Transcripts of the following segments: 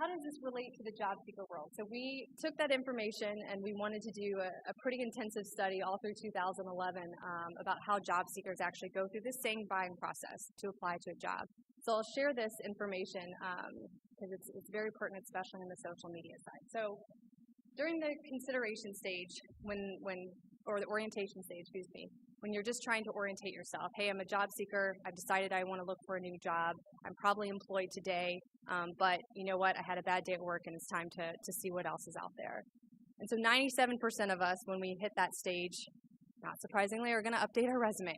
how does this relate to the job seeker world? So we took that information and we wanted to do a pretty intensive study all through 2011 about how job seekers actually go through this same buying process to apply to a job. So I'll share this information because it's very pertinent, especially on the social media side. So during the consideration stage, or the orientation stage, when you're just trying to orientate yourself, hey, I'm a job seeker, I've decided I want to look for a new job, I'm probably employed today, but you know what, I had a bad day at work and it's time to see what else is out there. And so 97% of us, when we hit that stage, not surprisingly, are going to update our resume.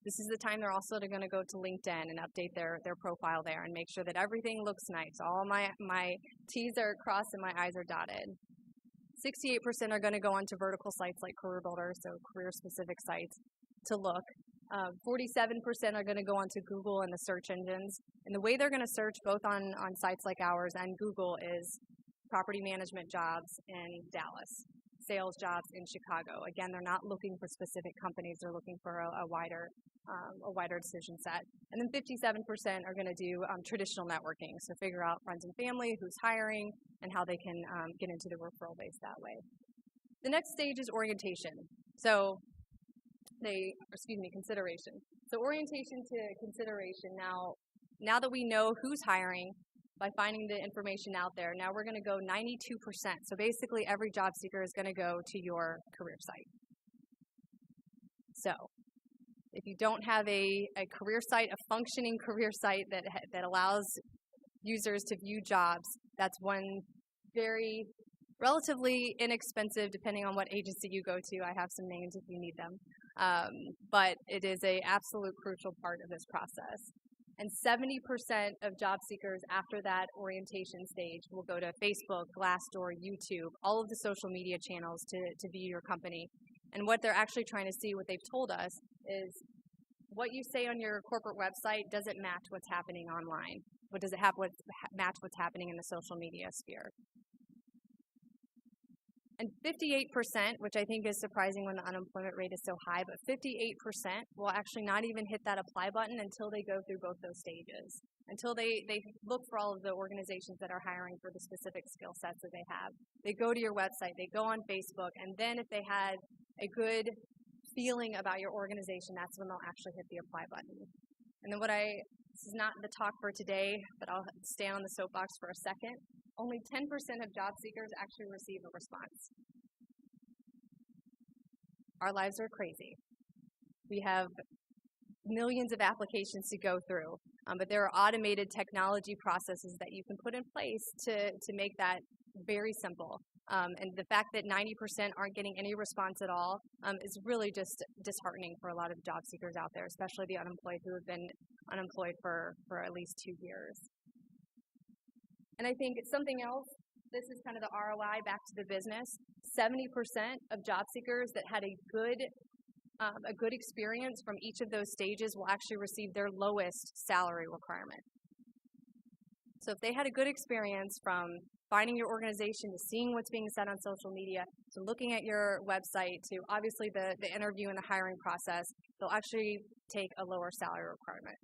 This is the time they're also going to go to LinkedIn and update their profile there and make sure that everything looks nice. All my T's are crossed and my I's are dotted. 68% are going to go onto vertical sites like CareerBuilder, so career-specific sites, to look. 47% are going to go onto Google and the search engines. And the way they're going to search both on sites like ours and Google is property management jobs in Dallas, sales jobs in Chicago. Again, they're not looking for specific companies. They're looking for a wider decision set. And then 57% are going to do traditional networking, so figure out friends and family, who's hiring, and how they can get into the referral base that way. The next stage is orientation. So consideration. So orientation to consideration. Now that we know who's hiring, by finding the information out there, now we're going to go 92%. So basically every job seeker is going to go to your career site. So if you don't have a career site, a functioning career site that allows users to view jobs, that's one very relatively inexpensive, depending on what agency you go to. I have some names if you need them. But it is an absolute crucial part of this process. And 70% of job seekers after that orientation stage will go to Facebook, Glassdoor, YouTube, all of the social media channels to view your company. And what they're actually trying to see, what they've told us, is what you say on your corporate website doesn't match what's happening online. Does it match what's happening in the social media sphere? And 58%, which I think is surprising when the unemployment rate is so high, but 58% will actually not even hit that apply button until they go through both those stages, until they look for all of the organizations that are hiring for the specific skill sets that they have. They go to your website, they go on Facebook, and then if they had a good feeling about your organization, that's when they'll actually hit the apply button. And then this is not the talk for today, but I'll stand on the soapbox for a second. Only 10% of job seekers actually receive a response. Our lives are crazy. We have millions of applications to go through, but there are automated technology processes that you can put in place to make that very simple. And the fact that 90% aren't getting any response at all is really just disheartening for a lot of job seekers out there, especially the unemployed who have been unemployed for at least 2 years. And I think it's something else. This is kind of the ROI back to the business. 70% of job seekers that had a good experience from each of those stages will actually receive their lowest salary requirement. So if they had a good experience from finding your organization to seeing what's being said on social media to looking at your website to obviously the interview and the hiring process, they'll actually take a lower salary requirement.